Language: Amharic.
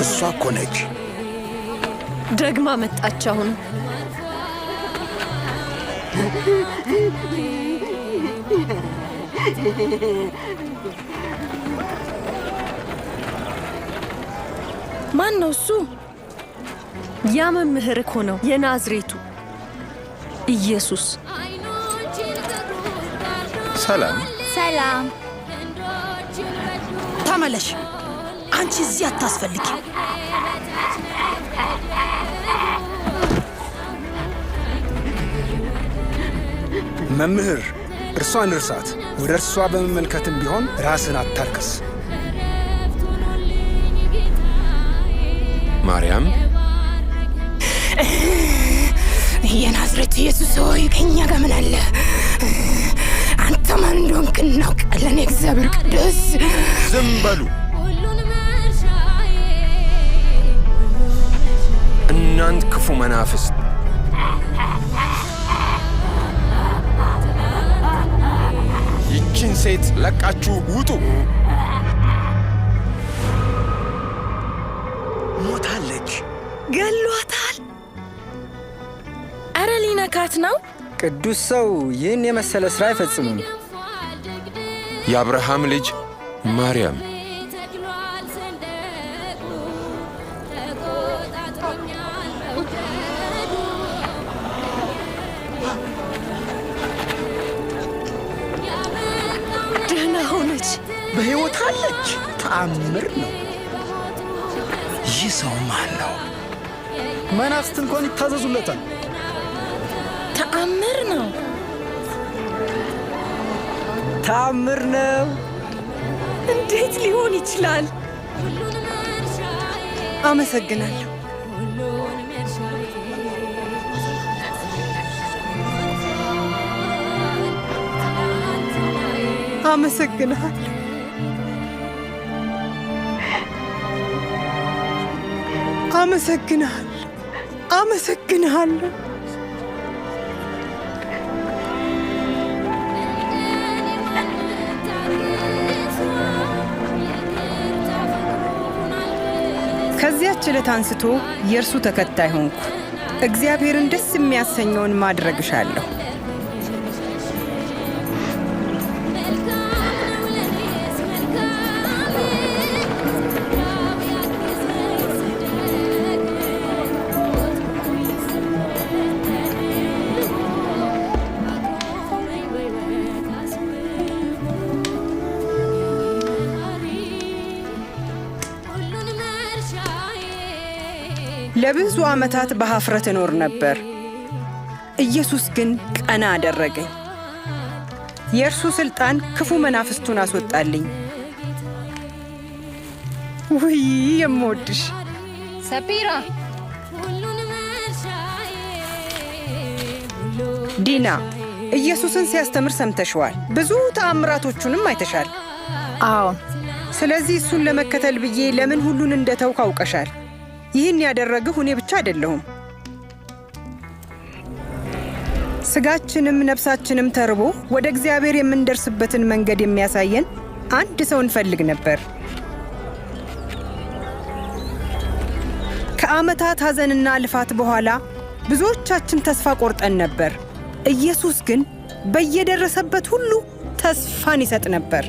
እሷ እኮ ነች። ደግማ መጣች አሁን። ማን ነው እሱ? ያ መምህር እኮ ነው፣ የናዝሬቱ ኢየሱስ። ሰላም ሰላም። ተመለሽ፣ አንቺ እዚህ አታስፈልጊ። መምህር፣ እርሷን እርሳት። ወደ እርሷ በመመልከትም ቢሆን ራስን አታርክስ። ማርያም፣ የናዝሬቱ ኢየሱስ ሆይ ከእኛ ጋር ምን አለ? አንተ ማን እንደሆንክ እናውቃለን። የእግዚአብሔር ቅዱስ። ዝም በሉ እናንት ክፉ መናፍስት! ይችን ሴት ለቃችሁ ውጡ! ሞታለች። ገሏታል። አረ ሊነካት ነው። ቅዱስ ሰው ይህን የመሰለ ሥራ አይፈጽምም። የአብርሃም ልጅ ማርያም፣ ደህና ሆነች። በሕይወት አለች። ተአምር ነው። ይህ ሰው ማን ነው? መናፍስት እንኳን ይታዘዙለታል። ተአምር ነው። ተአምር ነው። እንዴት ሊሆን ይችላል? አመሰግናለሁ። አመሰግናለሁ። አመሰግናለሁ። አመሰግናለሁ። ከዚያች ዕለት አንስቶ የእርሱ ተከታይ ሆንኩ። እግዚአብሔርን ደስ የሚያሰኘውን ማድረግ እሻለሁ። ለብዙ ዓመታት በኀፍረት እኖር ነበር። ኢየሱስ ግን ቀና አደረገኝ። የእርሱ ሥልጣን ክፉ መናፍስቱን አስወጣልኝ። ውይ የምወድሽ ሰጲራ። ዲና፣ ኢየሱስን ሲያስተምር ሰምተሽዋል። ብዙ ተአምራቶቹንም አይተሻል። አዎን። ስለዚህ እሱን ለመከተል ብዬ ለምን ሁሉን እንደተውኩ አውቀሻል። ይህን ያደረግሁ እኔ ብቻ አይደለሁም። ሥጋችንም ነፍሳችንም ተርቦ ወደ እግዚአብሔር የምንደርስበትን መንገድ የሚያሳየን አንድ ሰው እንፈልግ ነበር። ከዓመታት ሐዘንና ልፋት በኋላ ብዙዎቻችን ተስፋ ቆርጠን ነበር። ኢየሱስ ግን በየደረሰበት ሁሉ ተስፋን ይሰጥ ነበር።